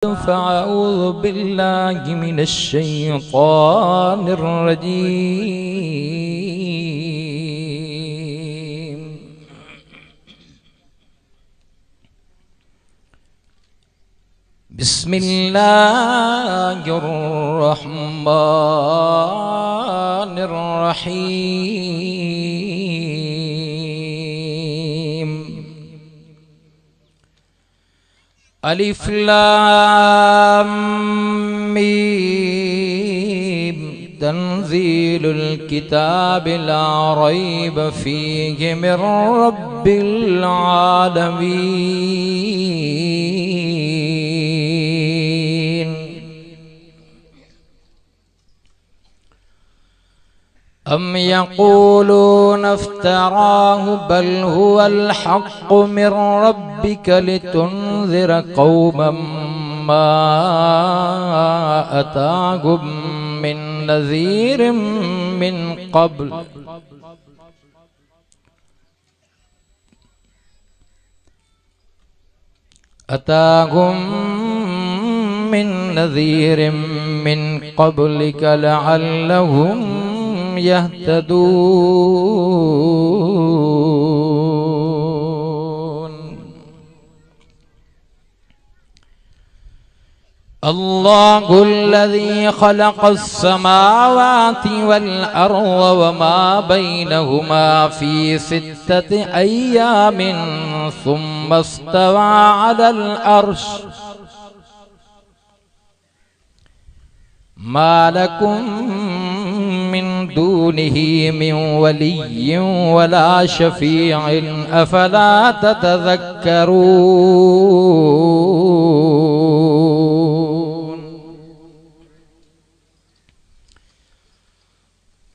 فأعوذ بالله من الشيطان الرجيم. بسم الله الرحمن الرحيم. अलिफ लाम मीम तंजीलुल किताब ला रैब फीहि मिर रब्बिल आलमीन. अम यक़ूलूना इफ्तराहु बल हुवल हक़्क़ु मिर रब्बिका लितुन्ज़िर क़ौमम मा अताहुम मिन नज़ीरिम मिन क़ब्ल क़ब्लिका लअल्लहुम यहतदून. अल्लाहुल्लज़ी ख़लक़स्समावाति वल अर्ज़ वमा बैनहुमा फ़ी सित्तति अय्यामिन सुम्मा इस्तवा अलल अर्श मा लकुम मिन दूनिही मिन वलिय्यिन वला शफ़ीअन अफ़ला ततज़क्करून.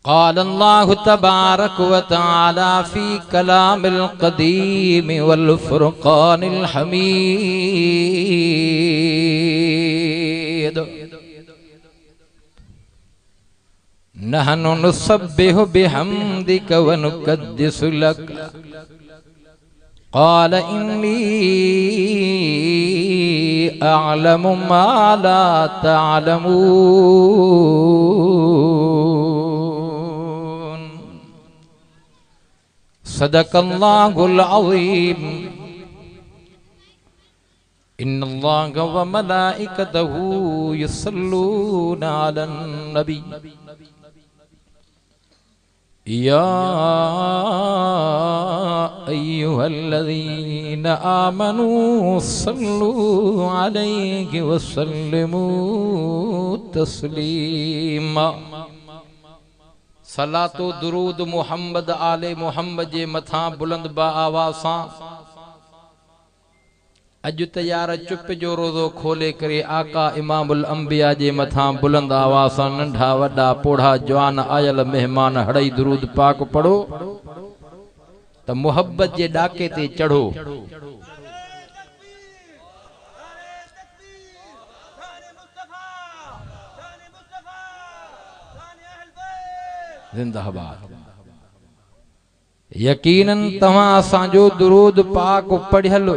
क़ाल अल्लाहु तबारक व तआला फ़ी कलामिल क़दीम वल फ़ुरक़ानिल हमीद. नहनु नुसब्बिहु बिहम्दिका व नुक़द्दिसु लक क़ाल इन्नी अअलमु मा ला तअलमून. सदक़ल्लाहुल अज़ीम. इन्नल्लाह व मलाइकतहु युसल्लूना अलन नबी या अय्युहल्लज़ीना आमनू सल्लू अलैहि व सल्लिमू तस्लीमा. सलातो दुरूद मुहम्मद आले मुहम्मद जे मथा बुलंद बा आवाज़ सां अज तैयार चुप जो रोज़ो खोले करे आका इमामुल अंबिया जे मथा बुलंद आवाज़ सां नंढा वॾा पोढ़ा जवान आयल मेहमान हड़ई दुरूद पाक पढ़ो त मुहब्बत जे डाके ते चढ़ो. जिंदाबाद. यकीनन तव्हां असांजो दुरूद पाक पढ़ियल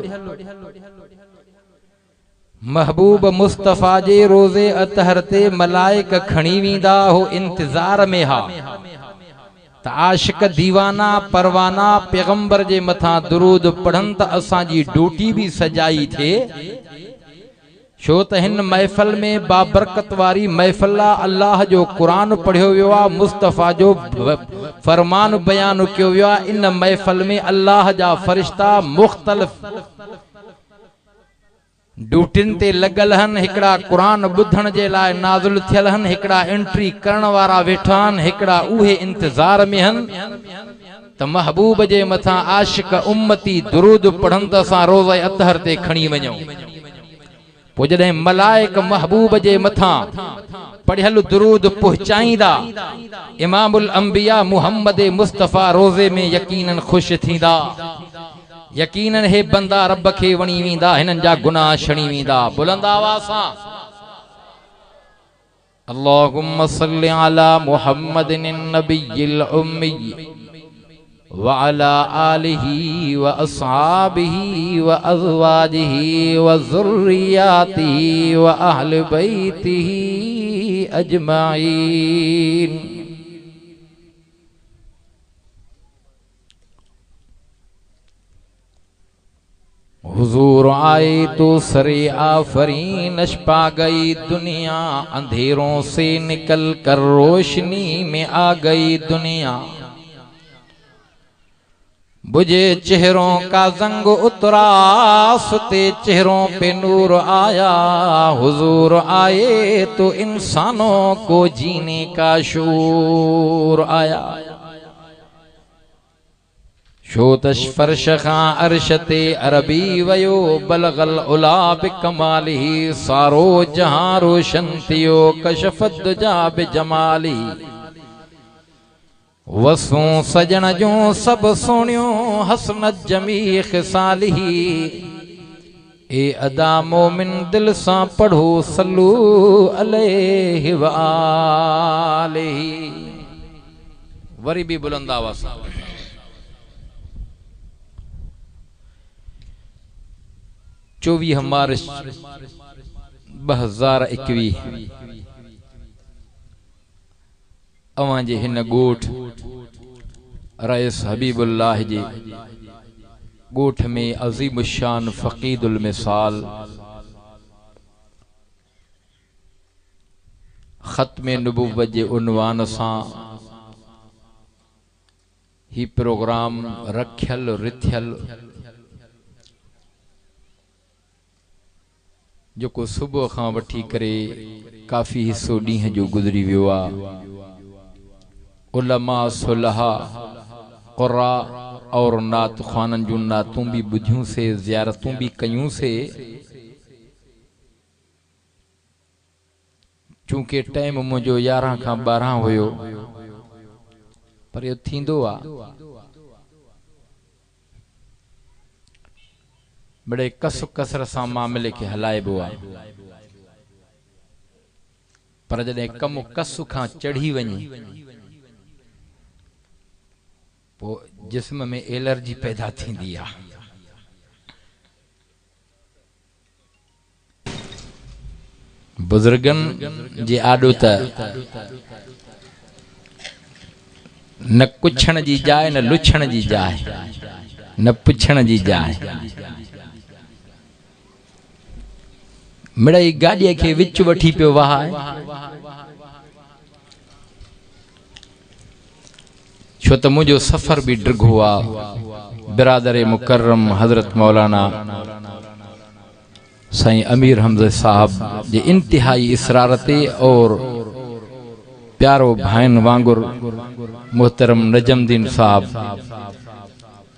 महबूब मुस्तफ़ा जे रोज़े अतहर ते मलाइक खणी वींदा हो इंतजार में हा त आशिक दीवाना परवाना पैगंबर जे मथा दुरूद पढ़न त असांजी ड्यूटी भी सजाई थे. छो त हिन महफ़िल में बाबरकत वारी महफ़िल अल्लाह जो कुरान पढ़ियो वियो आहे, मुस्तफ़ा जो फरमान बयान कयो वियो आहे. इन महफ़िल में अल्लाह जा फरिश्ता मुख़्तलिफ़ ड्यूटिन ते लगल हन. हिकड़ा कुरान बुधण जे लाइ नाज़िल थियल हन, हिकड़ा एंट्री करण वारा वेठा हन, हिकड़ा उहे इंतजार में हन त महबूब जे मथा आशिक उम्मती दुरूद पढ़न त असां रोज़े अतहर ते खणी वञूं. पो जॾहिं मलाइक महबूब जे मथा पढ़ियल दुरूद पहुचाईंदा इमामुल अंबिया मुहम्मद मुस्तफ़ा रोज़े में यकीनन ख़ुश थींदा. यकीनन हे बंदा रब खे वणी वींदा, हिननि जा गुनाह छणी वींदा. बुलंद आवाज़ सां अल्लाहुम्मा सल्लि अला मुहम्मदिन नबिय्यिल उम्मी व अला आलिही व अस्हाबिही व अज़वाजिही व ज़ुर्रियातिही व अहल बैतिही अजमाइन। हुजूर आए तो सरे आफरीनश पा गई दुनिया, अंधेरों से निकल कर रोशनी में आ गई दुनिया। बुझे चेहरों का जंग उतरा, सुते चेहरों पे नूर आया। हुजूर आए तो इंसानों को जीने का शूर आया। शोतश फर्श खां अरशते अरबी वयो, बलगल उला बिकमालिही, सारो जहां रोशन थियो कशफत दुजा बिजमाली। वसू सजन जो सब सोनियो हसनत जमी खिसालिही, ए अदा मोमिन दिल सा पढ़ो सल्लू अलैहि व आलिही। वरी भी बुलंद आवाज़ सां 24 मार्च 2021 अवां जे हिन ॻोठ रईस हबीबुल्लाह जे ॻोठ में अज़ीम शान फ़क़ीदुल मिसाल ख़त्म नबुव्वत जे उन्वान सां ही प्रोग्राम रखियल रिथियल जो को सुबह खां वठी करे काफ़ी हिस्सो ॾींहं जो गुज़री वियो आहे। उलमा सुलहा क़ुर्रा और नात ख़्वाननि जूं नातूं भी ॿुधियूं से, ज़ियारतूं भी कयूं से। चूंकि टाइम मुंहिंजो 11 खां 12 हुयो, पर इहो थींदो आहे बड़े कस कसर सां मामले के हलाइबो आहे। पर जॾहिं कम कस खां चढ़ी वञे पोइ जिस्म में एलर्जी पैदा थींदी आहे। बुजुर्गन जे आॾो त न कुछण जी जाइ न लुछण जी जाइ, न पुछण जी जाइ। मिड़ई गाॾीअ खे विच वठी पियो वहाए, छो त मुंहिंजो सफ़र भी डिघो आहे। बिरादर मुकर्रम हज़रत मौलाना साईं अमीर हमज़ा साहब जे इंतिहाई इसरार ते और प्यारो भाइन वांगुर मोहतरम नजमुद्दीन साहब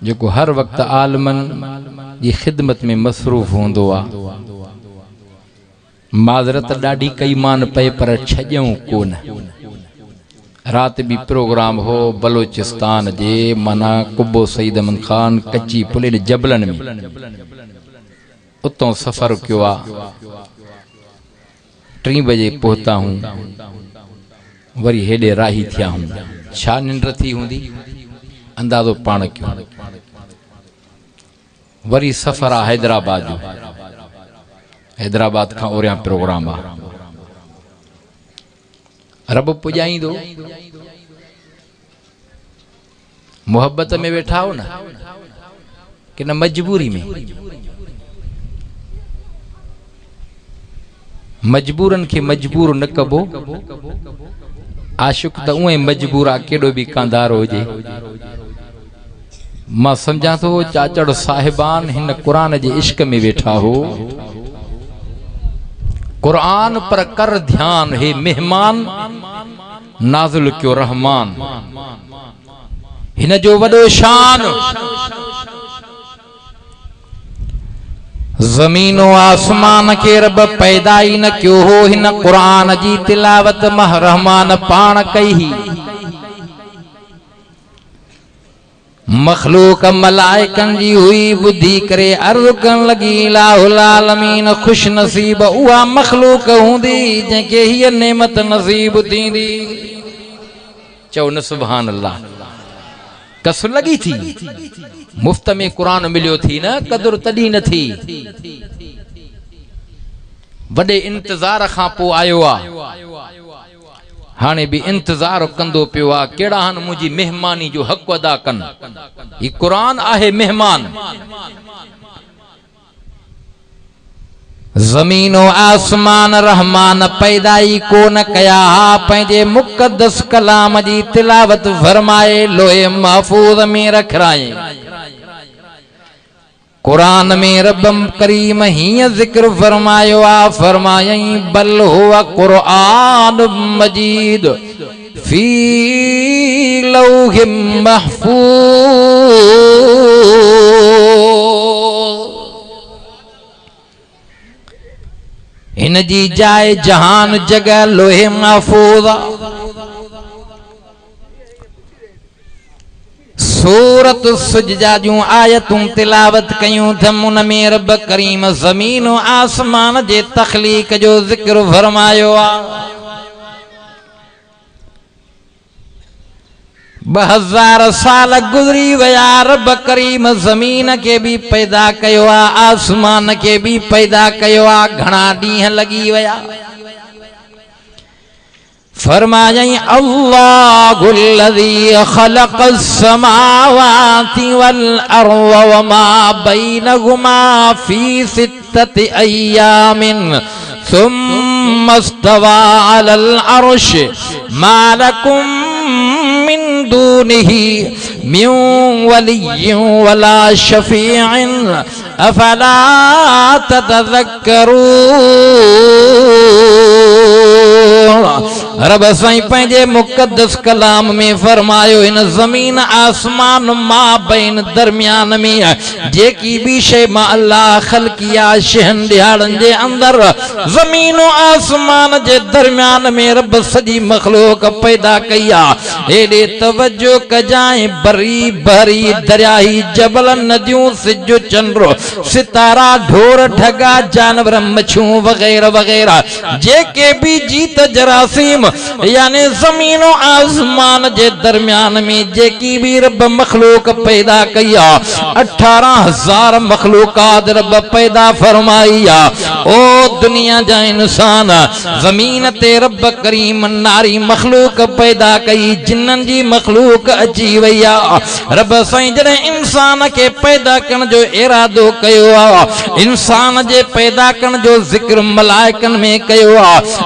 जो हर वक्त आलमन जी खिदमत में मसरूफ़ होंदो आहे। माज़रत ॾाढी कई मान पे पर छॼऊं कोन। रात भी प्रोग्राम हो बलोचिस्तान जे माना कुब्बो सईद अमन खान कच्ची पुलिन जबलन में, उतों सफ़र कियो आहे। 3 बजे पहुता हूँ, वरी हेॾे राही थिया हूँ। छा निंड थी हूंदी अंदाज़ो पाण कयो। वरी सफ़र आहे हैदराबाद जो। हैदराबाद का ओरिया प्रोग्राम आ। रब पुजाईंदो। मोहब्बत में वेठा हो ना कि न मजबूरी में? मजबूरन के मजबूर न कबो। आशिक त उए मजबूर आ केडो भी कांदार होजे। मां समझा तो चाचड़ साहिबान हिन कुरान जे इश्क में वेठा हो। कुरान पर कर ध्यान, हे मेहमान नाज़िल क्यों रहमान। हिन जो वडो शान ज़मीन व आसमान के रब पैदा ही न क्यों हो। हिन कुरान जी तिलावत मह रहमान पाण कई। मखलूक मलाइकन जी हुई बुद्धि करे अर्ज़ कन लगी लाहुल आलमीन खुश नसीब उहा मखलूक हूंदी जंहिंखे हीअ नेमत नसीब थींदी। चओ न सुभान अल्लाह। कस लगी थी मुफ्त में कुरान मिलियो थी न कदर तडी न थी वडे इंतजार खां पो आयो आ हाने भी इंतजार कंदो पियो आ केड़ा हन मुजी मेहमानी जो हक अदा कन ई कुरान आहे मेहमान जमीनो आसमान रहमान पैदाई को न कया पंहिंजे मुक़द्दस कलाम जी तिलावत फरमाए लोहे महफूज में रख राए कुरान में रब करीम हीअं जिक्र फरमायो आ फरमायई बल हुवा कुरान मजीद फी लौहिम महफूज इन जी जाए जहान जगह लोहे महफूज सूरत सुजदा जूं आयतूं तिलावत कयूं त मुन में रब करीम ज़मीन और आसमान जे तख्लीक जो जिक्र फरमायो आ 2000 साल गुजरी वया रब करीम जमीन के भी पैदा कयो आ आसमान के भी पैदा कयो आ घणा ॾींहं लगी वया फरमायई अल्लाहुल्लज़ी ख़लक़स समावाति वल अर्ज़ वमा बैनहुमा फी सित्तति अय्यामिन सुम्मा इस्तवा अलल अर्श मा लकुम मिन दूनिही मिन वलिय्यिन वला शफीअन अफला ततज़क्करून रब साईं पंहिंजे मुक़द्दस कलाम में फरमायो इन ज़मीन आसमान मां बैन दरमियान में जेकी भी शइ मां अल्लाह ख़ल्क़िया शहन दिहाड़न जे अंदर ज़मीन आसमान जे दरमियान में रब सजी मखलूक पैदा कया एडे तवज्जो कजाए बरी भरी दरियाही जबल नदियों सिजो चंद्रो सितारा ढोर ढगा जानवर मछू वगैरह वगैरह जेके भी जीत जरासीम यानी जमीन और आसमान जे दरमियान में जेकी भी रब मखलूक पैदा कया 18,000 मखलूकात रब पैदा फरमाइया ओ दुनिया जा इंसान जमीन ते रब करीम नारी मखलूक पैदा कई जिन्नन जी मखलूक अची वैया रब साईं जॾहिं इंसान के पैदा करण जो इरादो कयो आ इंसान जे पैदा करण जो जिक्र मलाइकन में कयो आ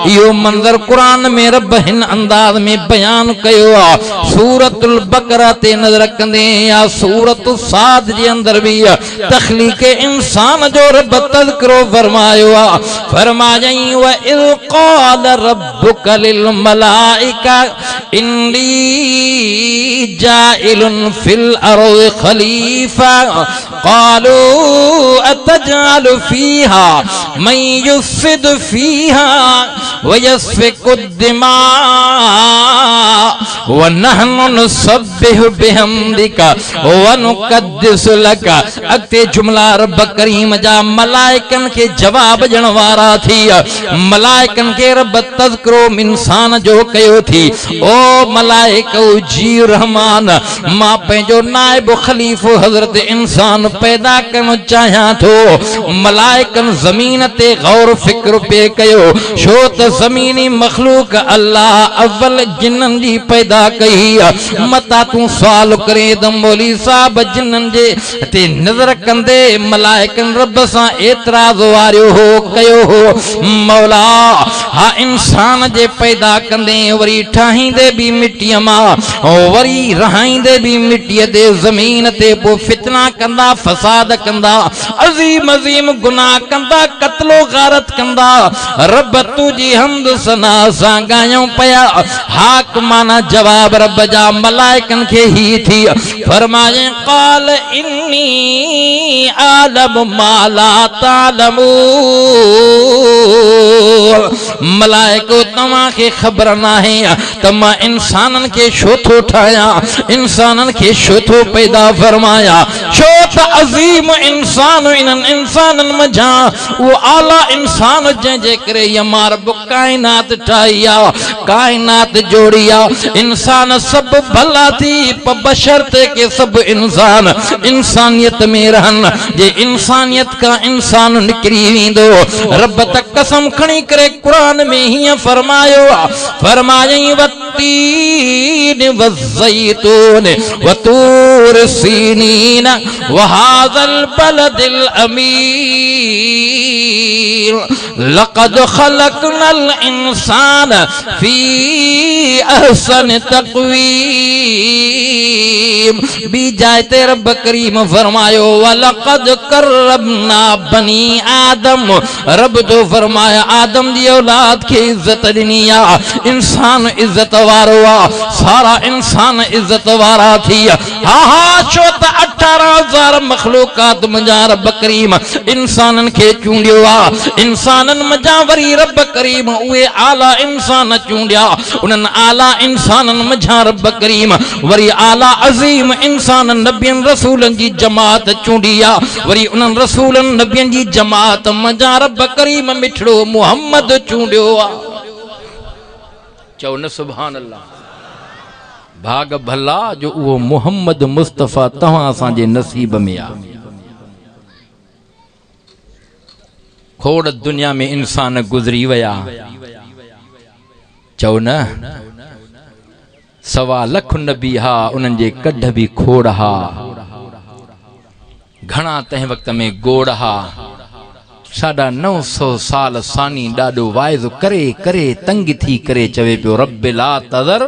इहो मंजर कुरान में रब हिन अंदाज में बयान कयो आ सूरतुल बकरा ते नजर कंदे या सूरतुल साद जे अंदर भी तखलीक इंसान जो रब तज़किरो फरमायो आ फरमायई व इल क़ाल रब्बुक लिल मलाइका इन्नी जाइलुन फिल अर्ज़ खलीफा क़ालू अतजअलु फीहा मन युफ़्सिदु फीहा व यस्फिकु दिमा व नहनु नुसब्बिहु बिहम्दिका व नुक़द्दिसु लका अॻिते जुमला रब करीम जा मलाइकन के जवाब ॾियण वारा थी मलाइकन के रब तज़किरो इंसान जो कयो थी ओ मलाइको जी रहमान मां पंहिंजो नाइब खलीफ़ो हज़रत इंसान पैदा करणु चाहियां थो मलाइकन ज़मीन ते गौर फिक्र पे कयो छो त ज़मीनी मखलूक अल्लाह अव्वल जिन्नन जी पैदा कई मता तू सवाल करे त मौली साहब जिन्नन जे ते नज़र कंदे मलाइकन रब सां एतराज़ वारियो हो कयो हो मौला हा इंसान जे पैदा कंदे वरी ठाहींदे भी मिट्टीअ मां वरी रहाईंदे भी मिट्टीअ ते ज़मीन ते पोइ फितना कंदा फसाद कंदा अज़ीम अज़ीम गुनाह कंदा कत्लो गारत कंदा रब तुझी हमद सना सां गायूं पिया हाक माना जवाब रब जा मलाइकन के ही थी फरमाए क़ाल इन्नी आलम मा ला तालमून मलाइको तव्हां के खबर ना है त मां इंसानन के छो थो ठाया, इंसानन के छो थो पैदा फरमाया। छो त अजीम इंसान इनन इंसानन मजा वो आला इंसान जे करे यमार कायनात ठाइया, कायनात जोड़िया। इंसान सब भला थी बशर्ते के सब इंसान इंसानियत में रहन। जे इंसानियत का इंसान निकरी वेंदो रब त कसम खणी करे कुरान में ही फरमायो, फरमायई वत्तीन वज़ैतून वतूर सीनीन वहाज़ल बलदिल अमीर लक़द खलक़नल इंसान फी अहसन तक़वीम। बी जाते रब करीम फरमायो वलक़द करमना बनी आदम। रब तो फरमाया आदम दी औलाद के इज्जत दिनिया। इंसान इज्जत वारो आ, सारा इंसान इज्जत वारा थी। हा हा छो त 18,000 मखलूकात मजा रब करीम इंसानन के चूंडियो आ। इंसानन मजा वरी रब करीम उहे आला इंसान चूंडिया। उन्हनि आला इंसानन मझा रब करीम वरी आला अजीम इंसान नबियन रसूलन जी जमात चूंडिया। वरी उन्हनि रसूलन नबियन जी जमात मझा रब करीम मिठड़ो मुहम्मद चूंडियो आ। चओ न सुभान अल्लाह। भाग भला जो वो मुहम्मद मुस्तफा तव्हां असांजे नसीब में आ। खोड़ दुनिया में इंसान गुजरी वया। चओ न 1.25 लाख नबी हा, उन्हनि जे कढ भी खोड़ हा, घणा तंहिं वक्त में गोड़ हा। 950 साल सानी ॾाढो वाइज़ करे करे तंग थी करे चवे पियो रब ला तज़र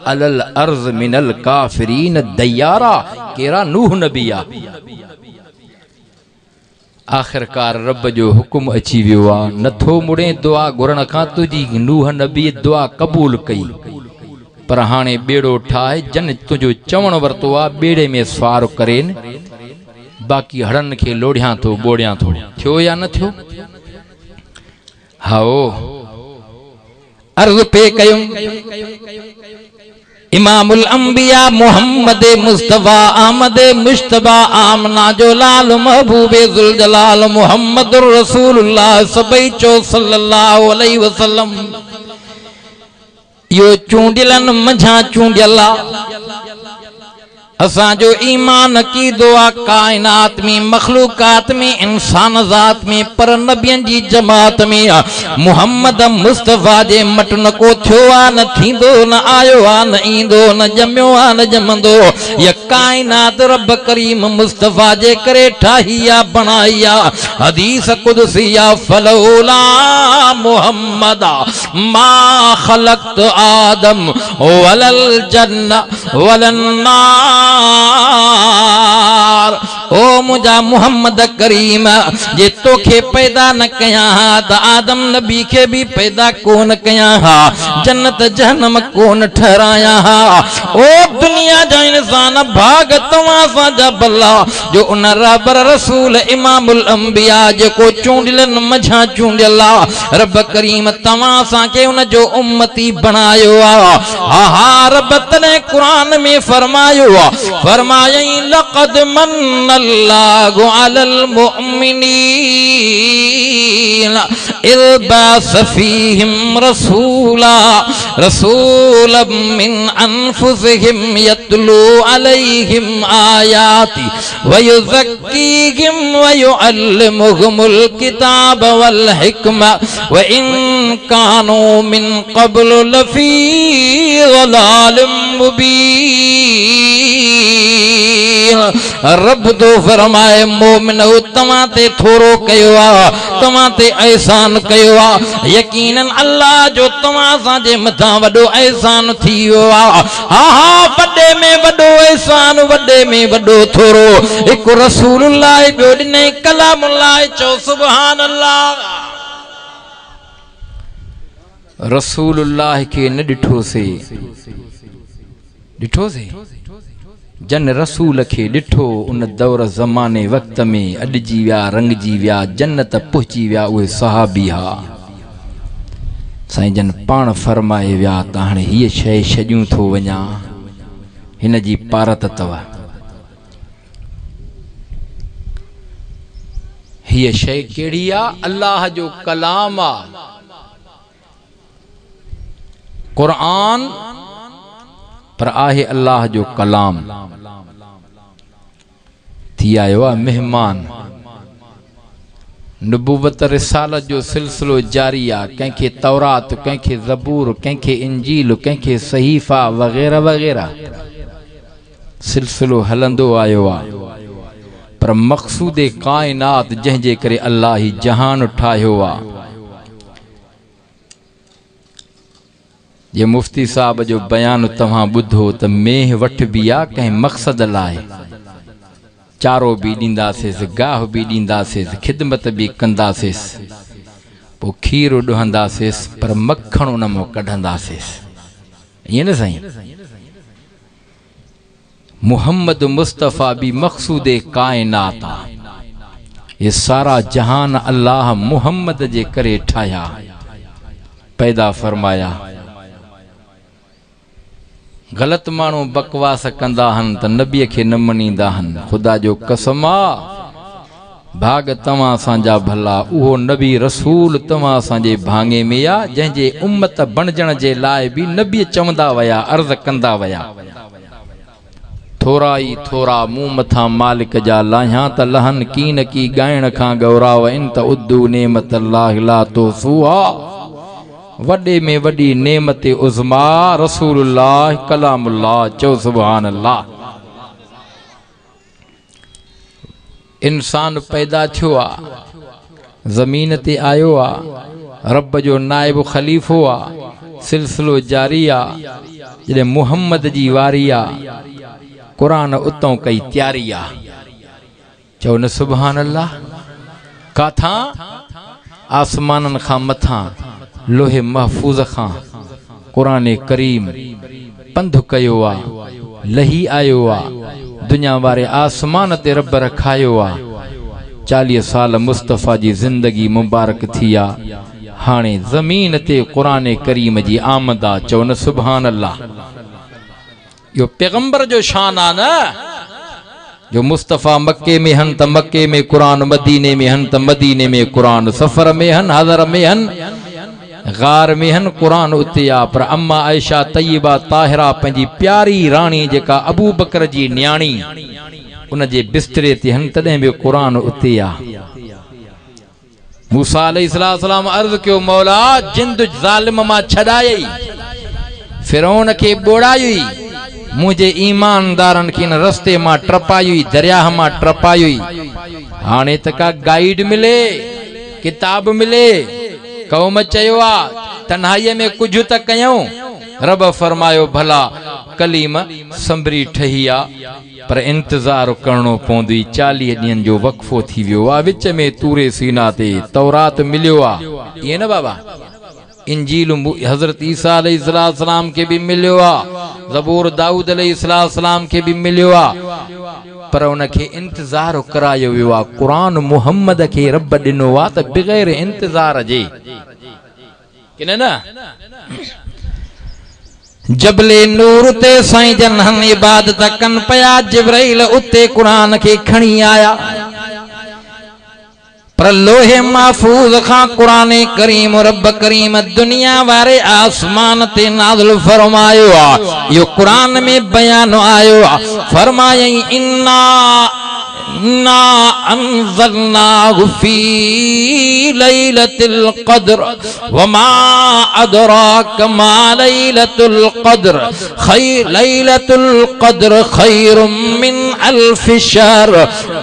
अलल अर्ज़ मिनल काफ़िरीन दयारा। केरा नूह नबी आ। आखिरकार रब जो हुकुम अची वियो आ। नथो मुड़े दुआ घुरण खां तुझी नूह नबी दुआ कबूल कई। पर हाणे बेड़ो ठाहे जन तुझो चवण वरतो आ बेड़े में सवार करेन, बाकी हड़न के लोढ़िया थो बोड़िया थो। थियो या न थियो? हाओ अर्ज़ पे कयूं इमामुल अंबिया मुहम्मद मुस्तफा अहमद मुश्तबा आमना जो लाल महबूबे जुल जलाल मुहम्मदुर रसूलुल्लाह सबई चो सल्लल्लाहु अलैहि वसल्लम। यो चूंडिलन मझा चूंडियला असांजो ईमान की दुआ कायनात में मखलूकात में इंसान ज़ात में पर नबियन जी जमात में मुहम्मद मुस्तफा जे मट न को थियो आ न थींदो न आयो आ न ईंदो न जम्यो आ न जमंदो। ये कायनात रब करीम मुस्तफा जे करे ठाही आ बनाई आ। हदीस कुदसिया फलौला मुहम्मद मा खलक़त आदम वलल जन्ना वलन नार। ओ मुझा मुहम्मद करीम जे तोखे पैदा न कया त आदम नबी के भी पैदा कोन कया हा, जन्नत जहन्नम कोन ठहराया हा। ओ दुनिया जा इंसान भाग तवां सा जा भला जो उन रबर रसूल इमामुल अंबिया जेको चूंडिलन मझा चूंडियला रब करीम तवां सा के उन जो उम्मती बनायो आ। हा हा रब तने कुरान में फरमायो आ, फरमायई लक़द मन्नल्लाहु अलल मुअमिनीन इज़ बअस फ़ीहिम रसूलन मिन अनफुसिहिम यतलू अलैहिम आयाति व युज़क्कीहिम व युअल्लिमुहुमुल किताब वल हिकमा व इन कानू मिन क़ब्लु लफ़ी ज़लालिम मुबीन। रब तो फरमाए मोमिन तवां ते थोरो कयो आ, तवां ते एहसान कयो आ। यकीनन अल्लाह जो तवां सां जे मथां वॾो एहसान थी वियो आ। हा हा वॾे में वॾो एहसान, वॾे में वॾो थोरो। हिकु रसूलुल्लाह ॿियो ॾिने कलामुल्लाह। चओ सुभान अल्लाह। रसूलुल्लाह के न ॾिठोसीं, ॾिठोसीं जन रसूल के ॾिठो उन दौर ज़माने वक़्त में अॾिजी विया, रंगजी विया, जन्नत पहुची विया उहे सहाबी हा। साईं जन पाण फरमाए विया त हाणे हीअ शइ छॾियूं थो वञा, हिन जी पारत अथव। हीअ शइ कहिड़ी आहे? अल्लाह जो कलाम आहे, क़ुरान, पर आहे अल्लाह जो कलाम। थी आयो आहे मेहमान। नबूवत रिसालत जो सिलसिलो जारी आहे। कंहिंखे तौरात, कंहिंखे ज़बूर, कंहिंखे इंजील, कंहिंखे सहीफ़ा वग़ैरह वग़ैरह सिलसिलो हलंदो आयो आहे। पर मक़सूद काइनात जंहिंजे करे अल्लाह ही जहान ठाहियो आहे। ये मुफ्ती साहब जो बयान तव्हां ॿुधो त मेह वठबी आहे कंहिं मक़सद लाइ। चारो भी ॾींदासीं, गाह भी ॾींदासीं, ख़िदमत भी कंदासीं, पोइ खीर ॾुहंदासीं, पर मक्खण उन मां कढंदासीं। ईअं न साईं? मुहम्मद मुस्तफ़ा भी मक़सूद काइनात आहे। ये सारा जहान अल्लाह मुहम्मद जे करे ठाहिया, पैदा फरमाया। गलत माण्हू बकवास कंदा हन त नबीअ खे न मञींदा हन। ख़ुदा जो कसम आहे, भाग तव्हां असांजा भला, उहो नबी रसूल तव्हां असांजे भाङे में आहे, जंहिंजे उम्मत बणजण जे लाइ बि नबी चवंदा विया, अर्ज़ कंदा विया, थोरा ई थोरा मूं मथां मालिक जा लाहियां त लहन कीन की ॻाइण खां गौराव इन त उद्दू नेमत अल्लाह ला तुहसूहा। वॾे में वॾी नेमत उज़मा रसूलुल्लाह कलामुल्लाह। चओ सुभान अल्लाह। इंसान पैदा थियो आहे, ज़मीन ते आयो आहे, रब जो नाइब ख़लीफ़ो आहे, सिलसिलो जारी आहे। जॾहिं मुहम्मद जी वारी आहे, क़ुरान उतों कई तैयारी आहे। चओ न सुभान अल्लाह। काथां? आसमाननि खां मथां लोहे महफूज़ खां क़ुरान करीम पंधु कयो आहे, लही आयो आहे, दुनिया वारे आसमान ते रब रखायो आहे। 40 साल मुस्तफ़ा जी ज़िंदगी मुबारक थी आहे, हाणे ज़मीन ते क़ुरान करीम जी आमद आहे। चओ न सुभान अल्लाह। यो पैगंबर जो शान आहे न, जो मुस्तफ़ा मक्के में हन त मक्के में क़ुरान, मदीने में हन त मदीने में क़ुरान, सफ़र में हन, हज़र में हन, गार में हन, क़ुरान उते आ। पर अम्मा आयशा तय्यबा ताहिरा पंहिंजी प्यारी राणी जेका अबू बकर जी न्याणी, उन जे बिस्तरे ते हन, तॾहिं बि क़ुरान उते आ। मूसा अलैहिस्सलाम अर्ज़ कयो, मौला जिंद ज़ालिम मां छॾायई, फिरौन खे ॿोड़ाई, मुंहिंजे ईमानदारनि खे इन रस्ते मां टपाई, दरियाह मां टपाई। हाणे त का गाइड मिले, किताब मिले। कौम चयो आ तन्हाईअ में कुझु त कयूं। रब फरमायो भला कलीम संभरी ठही आ, पर इंतज़ार करणो पवंदी। 40 ॾींहंनि जो वक़फ़ो थी वियो आहे। विच में तूरे सीना ते तौरात मिलियो आहे, ईअं न बाबा? इंजील हज़रत ईसा अलैहिस्सलाम के भी मिलियो आहे, ज़बूर दाऊद अलैहिस्सलाम के भी मिलियो आहे, पर उनखे इंतज़ार करायो वियो आहे। क़ुरान मुहम्मद खे रब ॾिनो आहे त बग़ैर इंतज़ार जे, किन न? जबले नूर ते साईं जन हन इबादत कन पया, जिब्राइल उते क़ुरान खे खणी आया, पर लोहे महफूज़ खां क़ुरान करीम रब करीम दुनिया वारे आसमान ते नाज़िल फरमायो आ। यो क़ुरान में बयान आयो आ, फरमायई इन्ना अंज़लनाहु फी लैलतिल क़द्र वमा अदराक मा लैलतुल क़द्र लैलतुल क़द्र खैरुम मिन अल्फ शहर।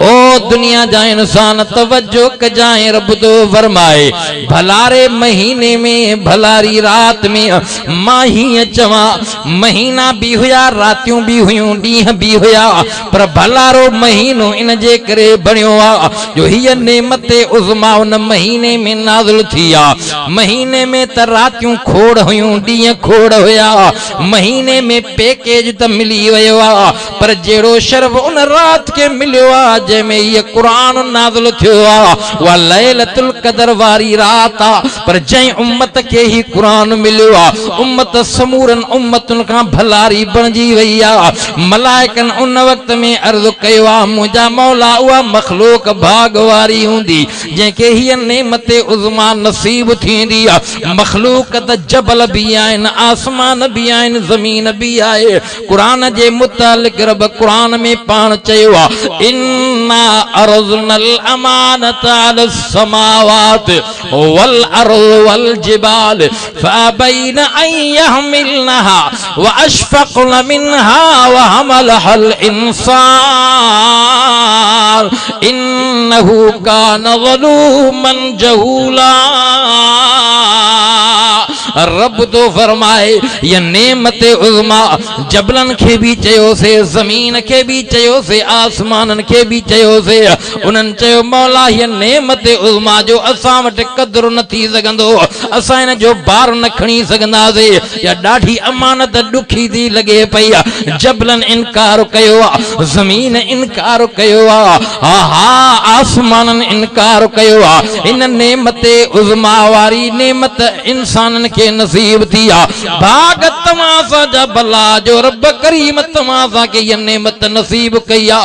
ओ दुनिया जा इंसान तवज्जो कजाए, रब तो फरमाए भलारे महीने में, भलारी रात में मां ही चवा, महीना भी हुया, रातियों भी हुयूं, ॾींहं भी हुया, पर भलारो महीनो इन जे करे बणियो आ जो हीअ नेमत उज़मा उन महीने में नाज़िल थी आ। महीने में त रातियूं खोड़ हुयूं, ॾींहं खोड़ हुया, महीने में पैकेज त मिली वियो आ, पर जहिड़ो शर्फ उन रात के मिलियो आ जंहिंमें हीअ क़ुरान नाज़िल थियो आ, उहा लैलतुल क़दर वारी रात आ। पर जंहिं उम्मत खे ही क़ुरान मिलियो आ, उम्मत समूरन उम्मतुनि खां भलारी बणिजी वई आ। मलाइकन उन वक़्त में अर्ज़ कयो आ, मुंहिंजा मौला उहा मखलूक भाग वारी हूंदी जंहिंखे हीअ नेमत उज़मा नसीब थींदी आ। मखलूक त जबल भी आहिनि, आसमान भी आहिनि, ज़मीन भी आहे। क़ुरान जे मुतालिक़ रब क़ुरान में पाण चयो आ, इन्ना अरज़नल अमानत अलस समावात वल अर्ज़ वल जिबाल फअबैन अन यहमिलनहा व अशफक़न मिनहा व हमलहल इंसान इन्नहु कान ज़लूमन जहूला। रब तो फरमाए ये नेमत उज़मा जबलन के भी चयो से, जमीन के भी चयो से, आसमानन के भी चयो से। उन्हनि चयो मौला ये नेमत उज़मा जो असां वटि क़दुरु न थी सघंदो, असां इन जो बार न खणी सघंदासीं, या ॾाढी अमानत ॾुखी थी लॻे पई। जबलन इनकार कयो आहे, ज़मीन इनकार कयो आहे, हा हा आसमानन इनकार कयो आहे। इन नेमत उज़मा वारी नेमत इंसानन के नसीब थी आ। भाग तमां सां जा भला जो रब करीम तमां सां के ये नेमत नसीब कई आ।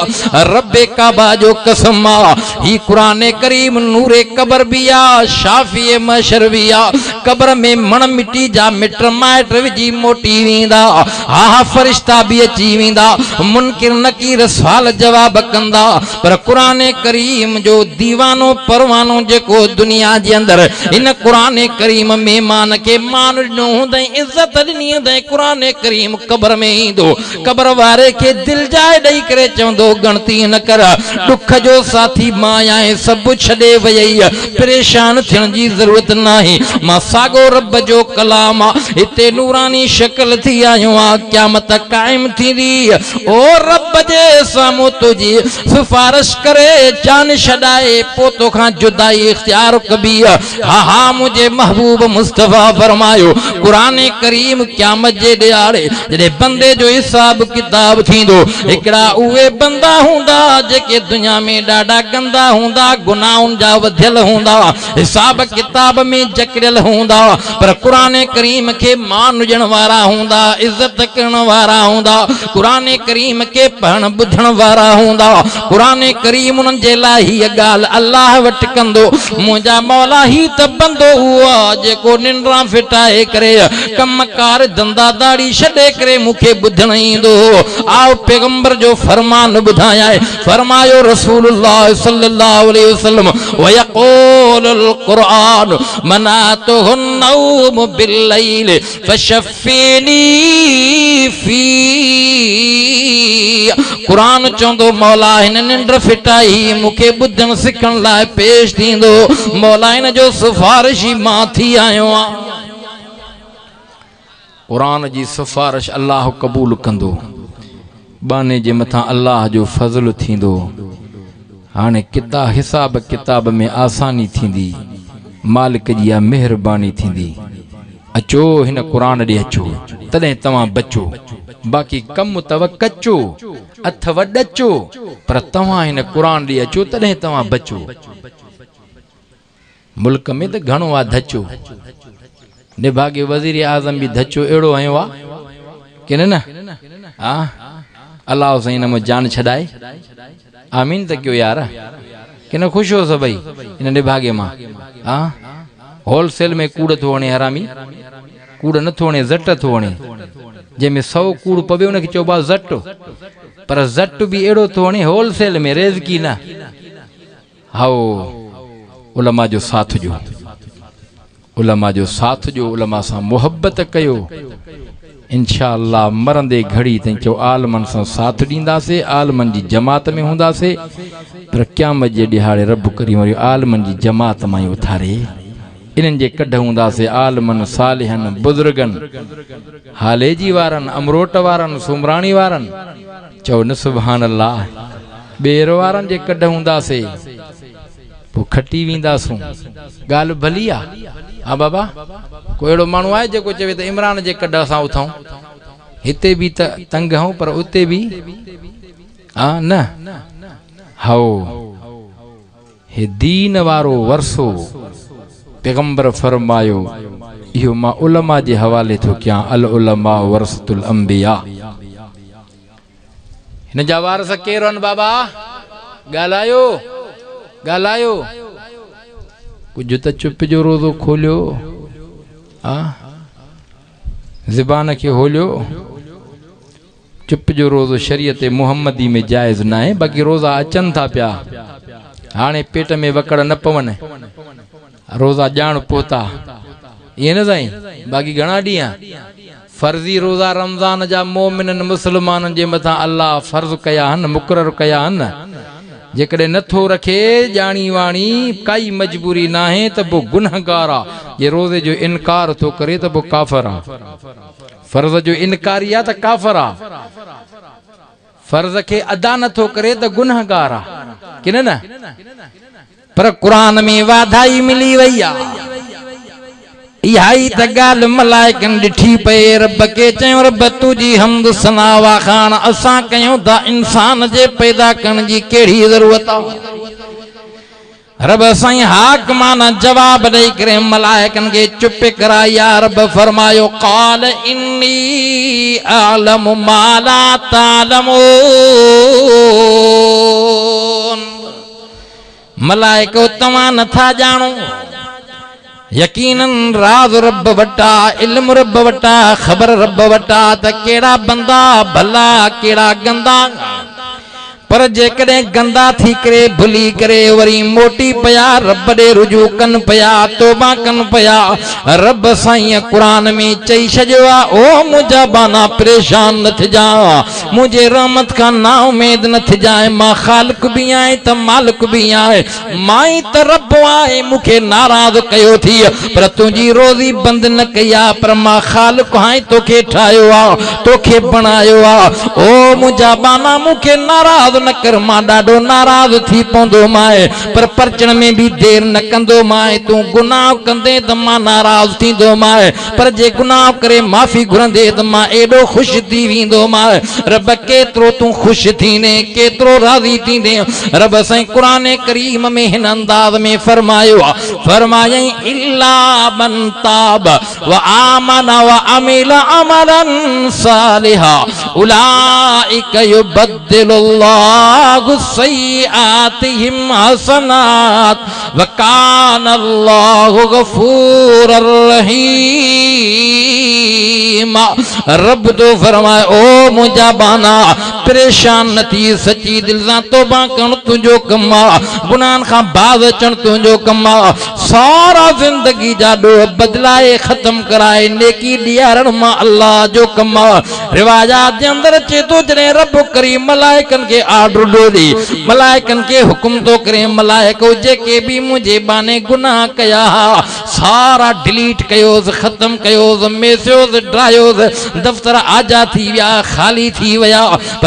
रब्बे काबा जो कसम आ, ही कुरान करीम नूरे कब्र भी आ, शाफी महशर भी आ। कब्र में मण मिट्टी जा मिट माइट विझी मोटी वेंदा, हा फरिश्ता भी अची वेंदा, मुनकिर नकीर सवाल जवाब कंदा। पर कुरान करीम जो दीवानो परवानो जेको दुनिया जे अंदर इन कुरान करीम मेहमान के मान ॾिनो हूंदई, इज़त ॾिनी हूंदई। कुरान करीम कब्र में ईंदो, कब्र वारे के दिल जाए ॾेई करे चवंदो गणती न कर, दुख जो साथी मां आहियां, सभु छॾे वई, परेशान थियण जी ज़रूरत नाहे, मां साॻो रब जो कलाम आ, हिते नूरानी शक्ल थी आयो आ, क़यामत क़ाइम थींदी। ओ रब जे साम्हूं तुंहिंजी सिफारिश करे जान छॾाए पोइ तोखां जुदाई इख्तियार कबी। हा हा मुंहिंजे महबूब मुस्तफ़ा फरमायो कुरान करीम क़यामत जे ॾियारे जॾहिं बंदे जो हिसाब किताब थींदो, हिकिड़ा उहे बंदा हूंदा जेके दुनिया में ॾाढा गंदा हूंदा, गुनाहुनि जा वधियल हूंदा, हिसाब किताब में जकड़ियल हूंदा, पर कुरान करीम खे मान ॾियण वारा हूंदा, इज़त करण वारा हूंदा, कुरान करीम के पढ़ण ॿुधण वारा हूंदा। कुरान करीम उन्हनि जे लाइ हीअ ॻाल्हि अल्लाह वटि कंदो, मुंहिंजा मौला ही त बंदो हुआ जेको निंड्रा फिटाए करे कमकार धंधा दाड़ी छॾे करे मूंखे ॿुधण ईंदो। आओ पैगंबर जो फरमान ॿुधायां, फरमायो रसूलुल्लाह सल्लल्लाहु अलैहि वसल्लम वयक़ूलुल क़ुरान मनातुहु नौम बिल्लैल फशफ़ीनी फी। कुरान चवंदो मौला हिन निंड फिटाई मूंखे ॿुधण सिखण लाइ पेश थींदो, मौला हिन जो सिफारिशी मां थी आयो आहियां। कुरान जी सिफारिश अल्लाह क़बूल कंदो, बाने जे मथां अल्लाह जो फज़ल थींदो। हाणे किताब हिसाब किताब में आसानी थींदी, मालिक जी मेहरबानी थींदी। अचो हिन कुरान ॾे अचो तॾहिं तव्हां बचो, बाक़ी कम तव कचो अथ वॾचो, पर तव्हां हिन कुरान ॾे अचो तॾहिं तव्हां बचो। मुल्क में त घणो आहे धचो, निभागे वज़ीर आज़म भी धचो अहिड़ो आयो आहे कि न हा अल्लाह साईं हिन में जान छॾाए, आमीन त कयो यार, कि न ख़ुशि हो सभई हिन निभागे मां। हा होलसेल में कूड़ थो वणे, हरामी कूड़ नथो वणे, ज़ट थो वणे, जंहिंमें 100 कूड़ पवे उनखे चइबो आहे ज़ट, पर ज़ट भी अहिड़ो थो वणे होलसेल में, रेज़की न। हाओ उलमा जो साथ जो, उलमा जो साथ जो, उलमा सां मोहब्बत कयो, इंशाअल्लाह मरंदे घड़ी ताईं चओ आलमन सां साथ ॾींदासीं, आलमन जी जमात में हूंदासीं, पर क़यामत जे ॾिहाड़े रब करीम वरी आलमन जी जमात मां ई उथारे, इन्हनि जे कढ हूंदासीं आलमन सालिहन बुज़ुर्गन, हालेजी वारनि, अमरोट वारनि, सुमराणी वारनि। चओ न सुभान अल्लाह, बेर वारन जे कढ हूंदासे पो खटी वींदासूं गाल भली आ। हाँ बाबा कोई अड़ो माण्हू आहे जेको चवे त इमरान जे कढ असां उथाऊं हिते भी त तंग हूं पर उते भी हाँ न हाओ हे दीन वारो वरसो पैगंबर फरमायो इहो मां उलमा जे हवाले थो कयां अल उलमा वरसतुल अंबिया। हिन जा वारस केर आहिनि बाबा ॻाल्हायो ॻाल्हायो कुझु त चुप जो रोज़ो खोलियो ज़बान के होलियो। चुप जो रोज़ो शरीयत मुहम्मदी में जायज़ ना है बाकी रोज़ा अचन था पिया हाणे पेट में वकड़ न पवन रोज़ा जान पोता ये न साईं बाकी घणा ॾींहं फर्जी रोज़ा रमज़ान जा मोमिनन मुसलमानन जे मथां अल्लाह फर्ज कया हन मुक़रर कया हन जेकॾहिं नथो रखे जानी वाणी काई मजबूरी ना है त वो गुनहगार आ। ये रोज़े जो इनकार तो करे त वो काफिर आ। फर्ज जो इनकारी आ त काफिर आ। फर्ज के अदा नथो करे त गुनहगार आ कि न पर कुरान में वाधाई मिली वई आ। इहाई त गाल मलाइकन ॾिठी पे रब के चयो रब तुझी हमद सना वाखान असां कयूं था इंसान जे पैदा करण जी कहिड़ी ज़रूरत आ। रब साईं हाक माना जवाब ॾेई करे मलाइकन के चुप कराया। रब फरमायो क़ाल इन्नी अअलमु मा ला तअलमून। मलाइको तव्हां नथा ॼाणो यकीनन राज रब वटा इल्म रब वटा खबर रब वटा त केड़ा बंदा भला केड़ा गंदा पर जेकॾहिं गंदा थी करे भुली करे वरी मोटी पया रब ॾे रुजू कन पया तौबा कन पया रब साईं कुरान में चई छॾियो आ ओ मुंहिंजा बाना परेशान न थिजा मुंहिंजे रहमत खां ना उमेद न थिजाए मां ख़ालिक बि आहियां त मालिक बि आहियां मां ई त रब आहे मूंखे नाराज़ कयो थी पर तुंहिंजी रोज़ी बंद न कई आ पर मां ख़ालिक आहियां तोखे ठाहियो आ तोखे बणायो आ ओ मुंहिंजा बाना मूंखे नाराज़ न कर मां ॾाढो नाराज़ थी पवंदो माए पर परचण में भी देर न कंदो माए तूं गुनाह कंदे त मां नाराज़ थींदो माए पर जे गुनाह करे माफ़ी घुरंदे त मां एॾो ख़ुशि थी वेंदो माए। रब केतिरो तूं ख़ुशि थींदे केतिरो राज़ी थींदे रब साईं क़ुरान करीम में हिन अंदाज़ में फरमायो आहे फरमायई इल्ला मन ताब व आमन व अमिल अमलन सालिहा उलाइक युबद्दिलुल्लाह सय्यातिहिम हसनात व कानल्लाहु गफूरर रहीम। रब तो फरमाए ओ मुंहिंजा बाना परेशान न थी सची दिल सां तौबा करण तुंहिंजो कम आहे गुनाहनि खां बाज़ अचण तुंहिंजो कम आहे सारा ज़िंदगी जा ॾोह बदिलाए ख़त्म कराए नेकी ॾियारण मां अल्लाह जो कम आहे। रिवाजात जे अंदरि अचे थो जॾहिं रब करीम मलाइकनि खे आर्डर ॾोॾी मलाइकनि खे हुकुम थो करे मलाइको जेके बि मुंहिंजे बाने गुनाह कया सारा डिलीट कयोसि ख़त्म कयोसि मेसियोसि ड्रायोसि दफ़्तर आजा थी विया ख़ाली थी विया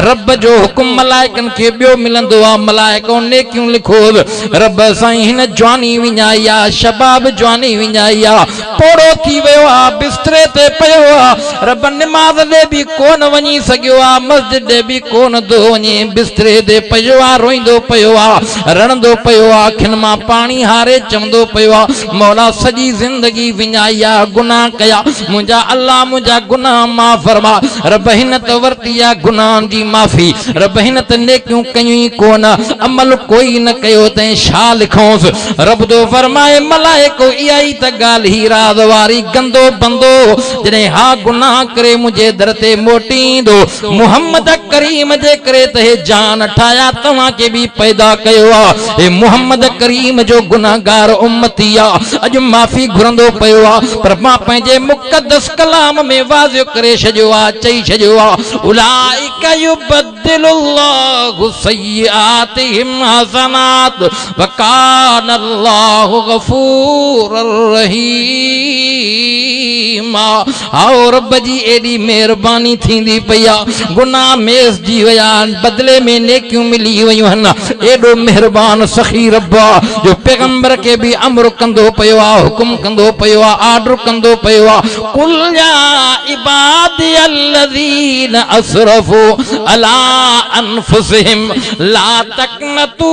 रब जो हुकुम मलाइकनि खे ॿियो मिलंदो आहे मलाइको नेकियूं लिखोसि रब साईं हिन जवानी विञाई आहे शबाब जवानी विञाई आहे पोड़ो थी वियो आहे बिस्तरे ते पियो आहे रब निमाज़ ॾे बि कोन वञी सघियो आहे मस्जिद ॾे बि कोन थो वञे बिस्तरे ते पियो आहे रोईंदो पियो आहे रड़ंदो पियो आहे अखियुनि मां पाणी हारे चवंदो पियो आहे मौला सॼी ज़िंदगी विञाई आहे गुनाह कया मुंहिंजा अल्लाह मुंहिंजा गुनाह माफ़ फरमा रब हिन त वरिती आहे गुनाहनि जी माफ़ी रब हिन त नेकियूं कयूं ई कोन अमल कोई न कयो तंहिं छा लिखोसि रब तो फरमाए मलाइको इहा ई त ॻाल्हि ही राज़ वारी गंदो बंदो जॾहिं हा गुनाह करे मुंहिंजे दर ते मोटींदो मुहम्मद करीम जे करे त हे जान ठाया तव्हां के भी पैदा कयो आहे हे मुहम्मद करीम जो गुनाहगार उम्मती आहे अॼु माफ़ी घुरंदो पियो आहे पर मां पंहिंजे मुक़द्दस कलाम में वाज़िह करे छॾियो आहे चई छॾियो आहे उलाइक युबद्दिलुल्लाहु युबद्दिलुल्लाहु सय्यातिहिम हसनात व कानल्लाहु गफूरर रहीम। आओ रब जी एडी मेहरबानी थींदी पया, गुनाह मेस जी वया, बदले में नेकियूं मिली वयूं हन। एडो मेहरबान सखी रब्बा जो पैगंबर के भी अमर कंदो पयो आ, हुकुम कंदो पयो आ, आर्डर कंदो पयो आ। कुल या इबादी अल्लज़ीन असरफू अला अनफुसिहिम ला तक़नतू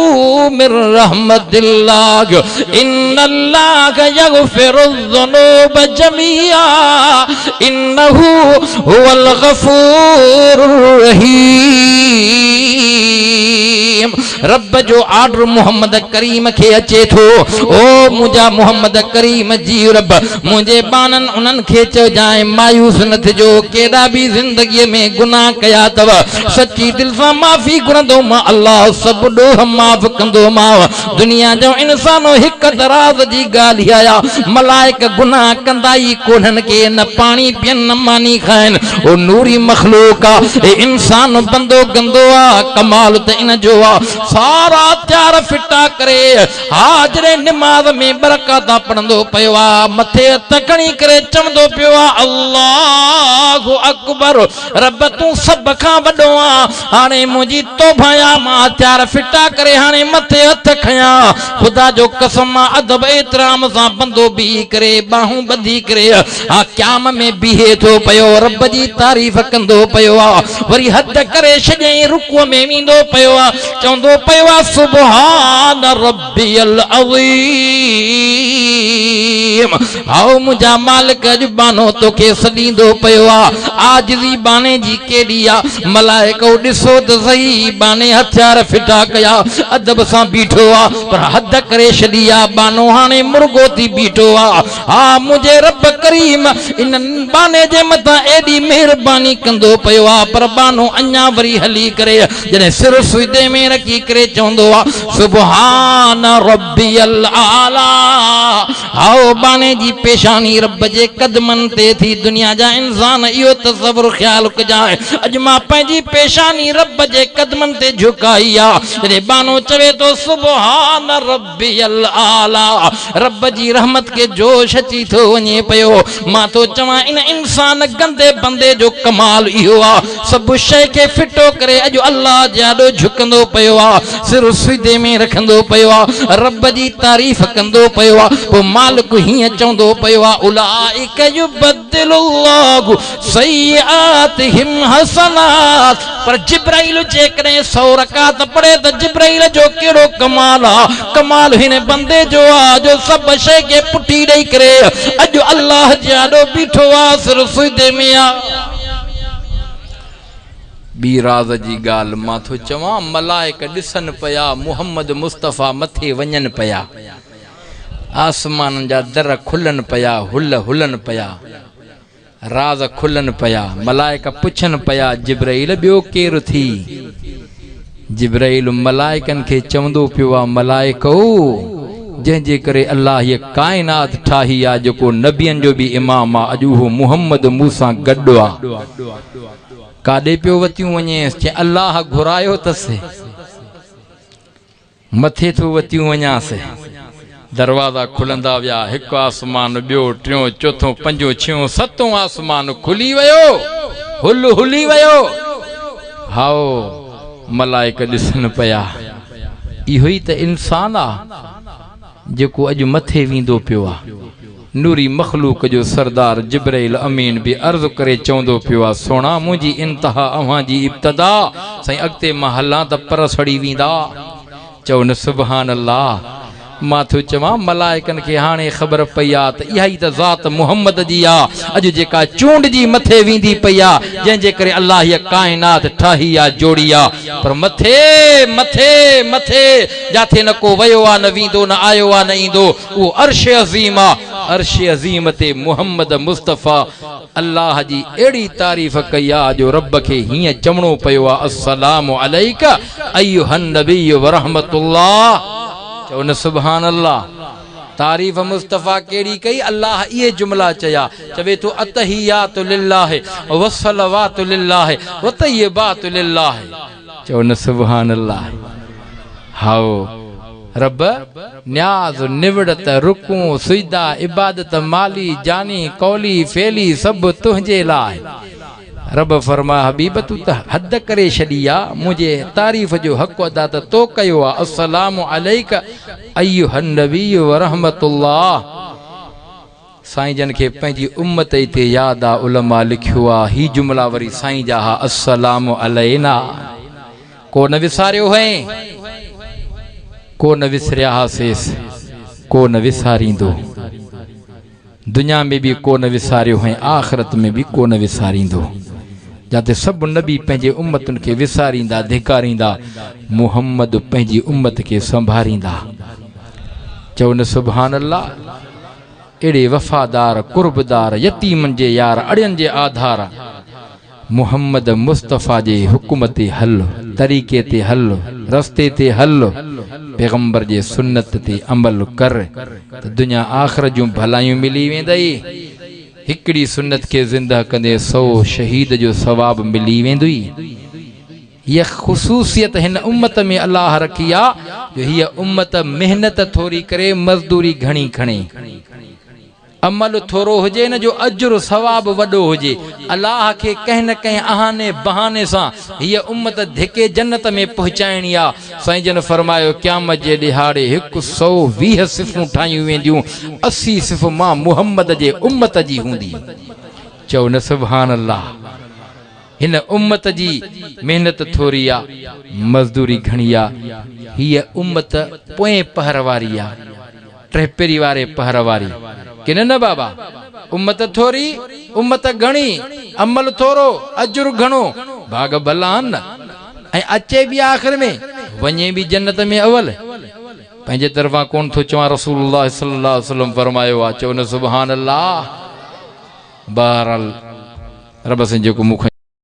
मिर रहमतिल्लाह इन्नल्लाह यग़फिरुज़्ज़ुनूब जमीआ इन्नहू हुवल गफूरुर रहीम। रब जो आर्डर मोहम्मद करीम के अचे थो, ओ मुझा मोहम्मद करीम जी रब मुझे बानन उनन के चो जाए मायूस न थिजो, केड़ा भी जिंदगी में गुनाह कया तव सच्ची दिल से माफी घुरंदो मां अल्लाह सब ॾोह माफ कंदो मां। दुनिया जो इंसानो हिक दराज जी गाल आया, मलाइक गुनाह कंदाई कोन्हन के, न पानी पियन न मानी खाइन, ओ नूरी मखलूक आ, ए इंसान बंदो गंदो आ, कमाल त इन जो आ। सारा त्यार फिटा करे हाजरे नमाज में बरकत पढ़ंदो पयो आ, मथे तकणी करे चवंदो पियो आ अल्लाहु अकबर। रब तू सब खां वॾो आ, हाणे मुंहिंजी तौबा या मां त्यार फिटा करे हाणे मथे हथ खया। खुदा जो कसम अदब एतराम सां बंदो बीह करे बाहूं ॿधी करे हा क़याम में बीहे थो पयो, रब जी तारीफ़ कंदो पयो आ। वरी हद करे छॾियईं रुकूअ में वेंदो पयो आ, चवंदो पयो आ सुभान रब्बियल अज़ीम। आओ मुंहिंजा मालिक अॼु बानो तोखे सॾींदो पयो आ। आजिज़ी बाने जी केॾी आ, मलाइको ॾिसो त सही बाने हथियार फिटा कया अदब सां बीठो आ, पर हद करे छॾी आ, बानो हाणे मुर्गो थी बीठो आ। हा मुंहिंजे रब करीम इन बाने जे मथां एॾी मेहरबानी कंदो पयो आ, पर बानो अञा वरी हली करे जॾहिं सिर सुइदे में रखी करे चवंदो आ सुभान रब्बियल आला। आओ बाने जी पेशानी रब जे कदमन ते थी। दुनिया जा इंसान इहो तसव्वुर ख्याल कजाए, अॼु मां पंहिंजी पेशानी रब जे कदमन ते झुकाई आ, जॾहिं बानो चवे तो सुभान रब्बियल आला, रब जी रहमत के जोश अची थो वञे पयो। मां तो चवां इन इंसान गंदे बंदे जो कमाल इहो आ, सभु शइ खे फिटो करे अॼु अल्लाह जाॾो झुकंदो पयो आ, सिर सुइदे में रखंदो पयो आ, रब जी तारीफ़ कंदो पयो आ। पोइ मालिक हीअं चवंदो पयो आ उलाइक युबद्दिलुल्लाहु सय्यातिहिम हसनात। पर जिब्राइल जेकॾहिं 100 रकात पढ़े त जिब्राइल जो कहिड़ो कमाल आ, कमाल हिन बंदे जो आ जो सभु शइ खे पुठी ॾेई करे अॼु अल्लाह जाॾो बीठो आ, सिर सुइदे में आ। बी राज जी गाल मां थो चवां, मलाइक ॾिसन पया मुहम्मद मुस्तफ़ा मथे वञन पया, आसमान जा दर खुलन पया, हुल हुलन पया, राज खुलन पया। मलाइक पुछन पया जिब्राइल ॿियो केरु थी? जिब्राइल मलाइकन खे चवंदो पियो आ मलाइको जंहिंजे करे अल्लाह ये कायनात ठाही आ, जेको नबियन जो भी इमाम आ, अॼु उहो मुहम्मद मूंसां गॾु आ। काॾे पियो वतियूं वञेसि? चई अल्लाह घुरायो अथसि, मथे थो वतियूं वञासि। दरवाज़ा खुलंदा विया, हिकु आसमान, ॿियो, टियों, चोथों, पंजों, छियों, सतों आसमान खुली वियो, हुल हुली वियो। हाओ मलाइक ॾिसन पया, इहो ई त इंसान आ जेको अॼु मथे वेंदो पियो आ। नूरी मखलूक जो सरदार जिब्राइल अमीन भी अर्ज़ करे चवंदो पियो आ सोना मुंहिंजी इंतहा अव्हां जी इब्तिदा, साईं अॻिते मां हलां त पर सड़ी वेंदा। चओ न सुभान अल्लाह। मां थो चवां मलाइकन खे हाणे ख़बर पई आ त इहा ई त ज़ात मुहम्मद जी आ, अॼु जेका चूंड जी मथे वेंदी पई आ, जंहिंजे करे अल्लाह हीअ कायनात ठाही आ, जोड़ी आ। पर मथे मथे मथे जाथे न को वयो आ, न वेंदो, न आयो आ, न ईंदो, उहो अर्श अज़ीम आ। अर्श अज़ीम ते मुहम्मद मुस्तफ़ा अल्लाह जी अहिड़ी तारीफ़ कई आ जो रब खे हीअं चवणो पियो आ अस्सलामु अलैका अय्युहन नबिय्यु व रहमतुल्लाह। चओ न सुभान अल्लाह। तारीफ़ मुस्तफ़ा केड़ी कई? अल्लाह ये जुमला चया, चवे तो अतहियातु लिल्लाह व सलवातु लिल्लाह व तय्यबातु लिल्लाह। चो न सुभान अल्लाह। हाओ रब न्याज निवड़त रुकू सुजदा इबादत माली जानी कौली फेली सब तुझे लाए। रब फरमा हबीब तू त हद करे छॾी आ, मुझे तारीफ़ जो हक़ अदा त तो कयो आ। अस्सलामु अलैका अय्युहन नबी व रहमतुल्लाह। साईं जन खे पंहिंजी उम्मत ते याद आ, उलमा लिखियो आ ही जुमला वरी साईं जा हा अस्सलामु अलैना। को न विसारियो है, को न विसरिया हासेस, को न विसारींदो। दुनिया में भी को न विसारियो है, आखिरत में भी को न विसारींदो। जाते सब नबी पंहिंजे उम्मतन के विसारींदा धिकारींदा, मुहम्मद पंहिंजी उम्मत के संभारींदा। चओ न सुभान अल्लाह। एड़े वफादार कुर्बदार यतीमन जे यार अड़ियन जे आधार मुहम्मद मुस्तफ़ा जे हुकुम ते हल, तरीक़े ते हल, रस्ते ते हल, पैगंबर जे सुन्नत ते अमल कर त दुनिया आखिरत जूं भलायूं मिली वेंदई। हिकड़ी सुन्नत के जिंदा कंदे 100 शहीद जो सवाब मिली वेंदुई। यह ख़ुसूसियत हिन उम्मत में अल्लाह रखी आ जो हीअ उम्मत मेहनत थोरी करे, मज़दूरी घणी खणे। अमल थोरो हुजे न जो अजर सवाब वडो हुजे। अल्लाह के कहीं न कहीं आहाने बहाने सा हीअ उम्मत धिके जन्नत में पहुचाइणी आ। साईं जन फरमायो क़यामत जे ॾिहाड़े 120 सिफ़ूं ठाहियूं वेंदियूं, 80 सिफ़ मां मुहम्मद जे उम्मत जी हूंदी। चओ न सुभान अल्लाह। हिन उम्मत जी मेहनत थोरी आ, मज़दूरी घणी आ। हीअ उम्मत पोएं पहर वारी आ, टेहपेरी वारे पहर वारी कि न बाबा। उम्मत थोरी, उम्मत घणी, अमल थोरो, अजर घणो, भाग भला न। ऐं अचे भी आखिर में, वञे भी जन्नत में अवल। पंहिंजे तरफां कोन थो चवां, रसूलुल्लाह सल्लल्लाहु अलैहि वसल्लम फरमायो आ। चओ न सुभान अल्लाह। बहरहाल रब से जेको मुख